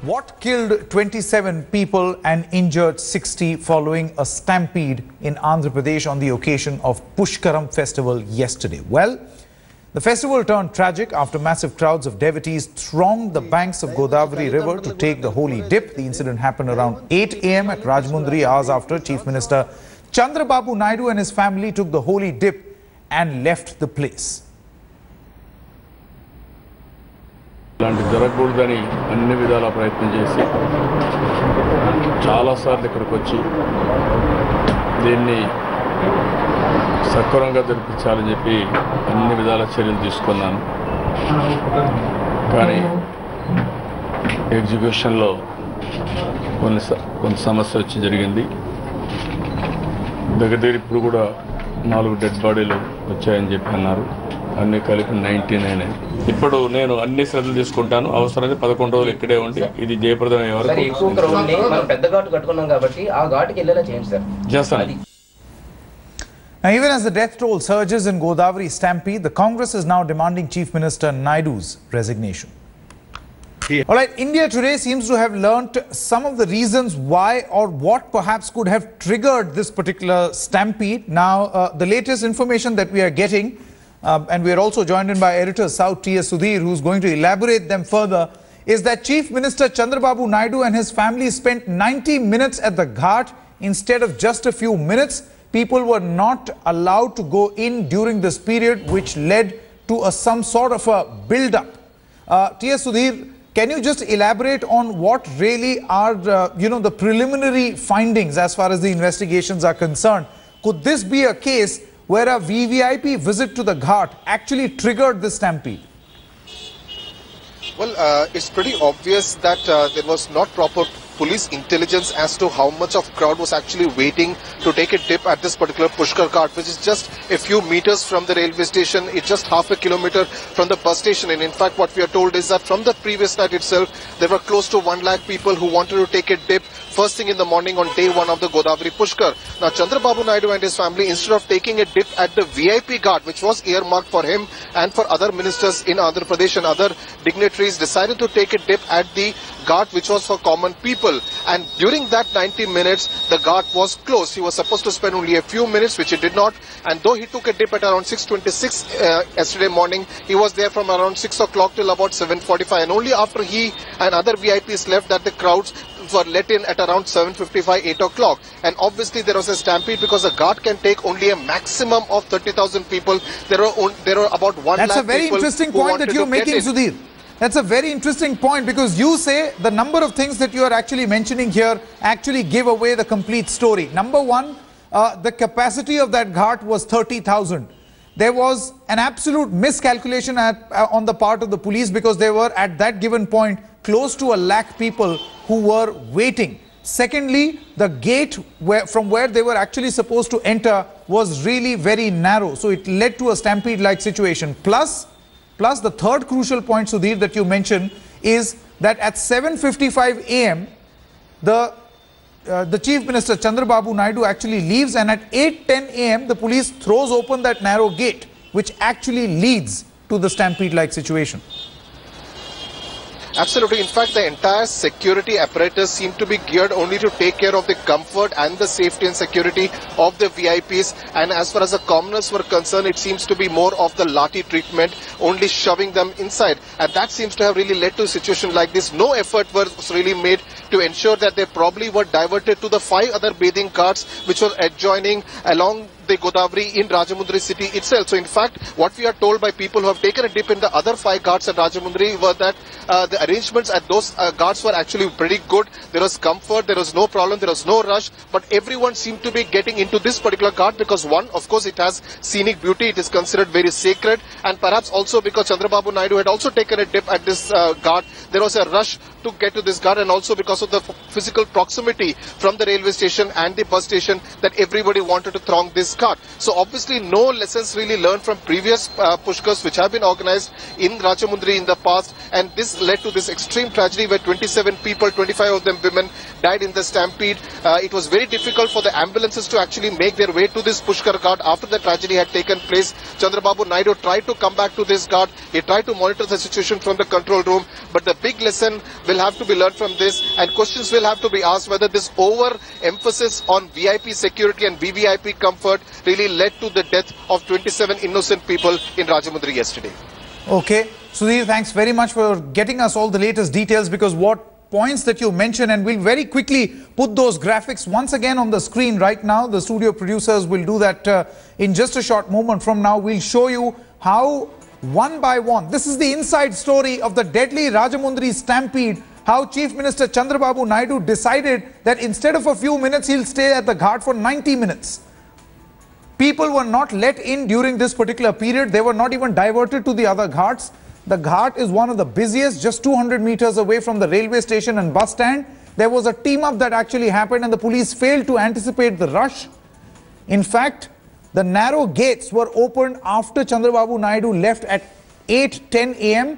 What killed 27 people and injured 60 following a stampede in Andhra Pradesh on the occasion of Pushkaram festival yesterday? Well, the festival turned tragic after massive crowds of devotees thronged the banks of Godavari river to take the holy dip. The incident happened around 8 a.m. at Rajmundry, hours after Chief Minister Chandrababu Naidu and his family took the holy dip and left the place. ఇలాంటి జరగకూడదని అన్ని విధాల ప్రయత్నం చేసి చాలాసార్లు ఇక్కడికి వచ్చి దీన్ని సక్రమంగా జరిపించాలని చెప్పి అన్ని విధాల చర్యలు తీసుకున్నాను. కానీ ఎగ్జిక్యూషన్లో కొన్ని సమస్య వచ్చి జరిగింది. దగ్గర ఇప్పుడు కూడా 4 డెడ్ బాడీలు వచ్చాయని చెప్పి అన్నారు. అన్ని కలిపి 99. ఇప్పుడు నేను అన్ని శ్రద్ధలు తీసుకుంటాను. అవసరమైతే 11 రోజులు ఇక్కడే ఉండి ఇది జయప్రదమయ్యే వరకు చేస్తాను. Now, even as the death toll surges in Godavari Stampede, the Congress is now demanding Chief Minister Naidu's resignation. All right, India today seems to have learnt some of the reasons why or what perhaps could have triggered this particular stampede. Now, the latest information that we are getting, and we are also joined in by editor South T.S. Sudhir, who's going to elaborate them further, is that Chief Minister Chandrababu Naidu and his family spent 90 minutes at the ghat instead of just a few minutes. People were not allowed to go in during this period, which led to some sort of a build-up. T.S. Sudhir, can you just elaborate on what really are, the preliminary findings as far as the investigations are concerned? Could this be a case where a VVIP visit to the ghat actually triggered the stampede? Well, it's pretty obvious that there was not proper police intelligence as to how much of crowd was actually waiting to take a dip at this particular Pushkar Ghat, which is just a few meters from the railway station. It's just half a kilometer from the bus station. And in fact, what we are told is that from the previous night itself, there were close to 1 lakh people who wanted to take a dip first thing in the morning on day 1 of the Godavari Pushkar. Now, Chandrababu Naidu and his family, instead of taking a dip at the VIP Ghat, which was earmarked for him and for other ministers in Andhra Pradesh and other dignitaries, decided to take a dip at the Ghat, which was for common people. And during that 90 minutes, the Ghat was closed. He was supposed to spend only a few minutes, which he did not. And though he took a dip at around 6:26 yesterday morning, he was there from around 6 o'clock till about 7:45. And only after he and other VIPs left that the crowds were let in at around 7:55, 8 o'clock. And obviously there was a stampede because the Ghat can take only a maximum of 30,000 people. There are about 1 lakh people. That's a very interesting point that you're making, Sudhir. That's a very interesting point, because you say the number of things that you are actually mentioning here actually give away the complete story. Number one, the capacity of that ghat was 30,000. There was an absolute miscalculation on the part of the police, because there were at that given point close to 1 lakh people who were waiting. Secondly, the gate from where they were actually supposed to enter was really very narrow. So it led to a stampede-like situation. Plus, the third crucial point, Sudhir, that you mentioned is that at 7:55 a.m., the Chief Minister Chandrababu Naidu actually leaves, and at 8:10 a.m., the police throws open that narrow gate, which actually leads to the stampede-like situation. Absolutely. In fact, the entire security apparatus seemed to be geared only to take care of the comfort and the safety and security of the VIPs. And as far as the commoners were concerned, it seems to be more of the lathi treatment, only shoving them inside. And that seems to have really led to a situation like this. No effort was really made to ensure that they probably were diverted to the 5 other bathing ghats which were adjoining along the Godavari in Rajmundry city itself. So in fact, what we are told by people who have taken a dip in the other 5 ghats at Rajmundry were that the arrangements at those ghats were actually pretty good. There was comfort, there was no problem, there was no rush, but everyone seemed to be getting into this particular ghat because one, of course, it has scenic beauty, it is considered very sacred, and perhaps also because Chandrababu Naidu had also taken a dip at this ghat, there was a rush to get to this ghat, and also because because of the physical proximity from the railway station and the bus station that everybody wanted to throng this ghat. So obviously no lessons really learned from previous Pushkars which have been organized in Rajamundry in the past, and this led to this extreme tragedy where 27 people, 25 of them women, died in the stampede. It was very difficult for the ambulances to actually make their way to this Pushkar Ghat after the tragedy had taken place. Chandrababu Naidu tried to come back to this ghat. He tried to monitor the situation from the control room, but the big lesson will have to be learned from this, and questions will have to be asked whether this over-emphasis on VIP security and VVIP comfort really led to the death of 27 innocent people in Rajamundry yesterday. Okay, Sudhir, thanks very much for getting us all the latest details, because what points that you mentioned, and we'll very quickly put those graphics once again on the screen right now. The studio producers will do that in just a short moment from now. We'll show you how one by one, this is the inside story of the deadly Rajamundry stampede, how Chief Minister Chandrababu Naidu decided that instead of a few minutes, he'll stay at the ghat for 90 minutes. People were not let in during this particular period. They were not even diverted to the other ghats. The ghat is one of the busiest, just 200 meters away from the railway station and bus stand. There was a team-up that actually happened, and the police failed to anticipate the rush. In fact, the narrow gates were opened after Chandrababu Naidu left at 8:10 a.m.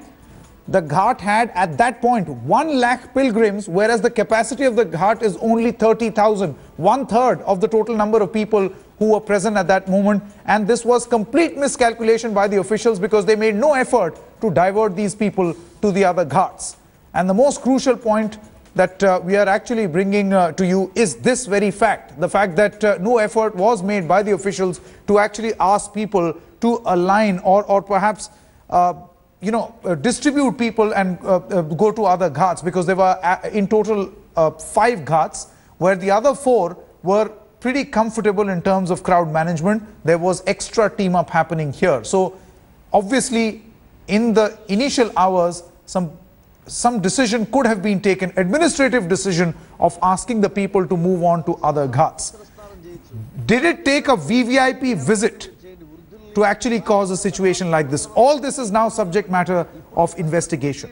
The ghat had at that point 1 lakh pilgrims, whereas the capacity of the ghat is only 30,000, 1/3 of the total number of people who were present at that moment. And this was complete miscalculation by the officials, because they made no effort to divert these people to the other ghats. And the most crucial point that we are actually bringing to you is this very fact, the fact that no effort was made by the officials to actually ask people to align or perhaps distribute people and go to other ghats, because there were in total 5 ghats, where the other 4 were pretty comfortable in terms of crowd management. There was extra team up happening here. So obviously in the initial hours, some decision could have been taken, administrative decision of asking the people to move on to other ghats. Did it take a VVIP visit to actually cause a situation like this? All this is now subject matter of investigation.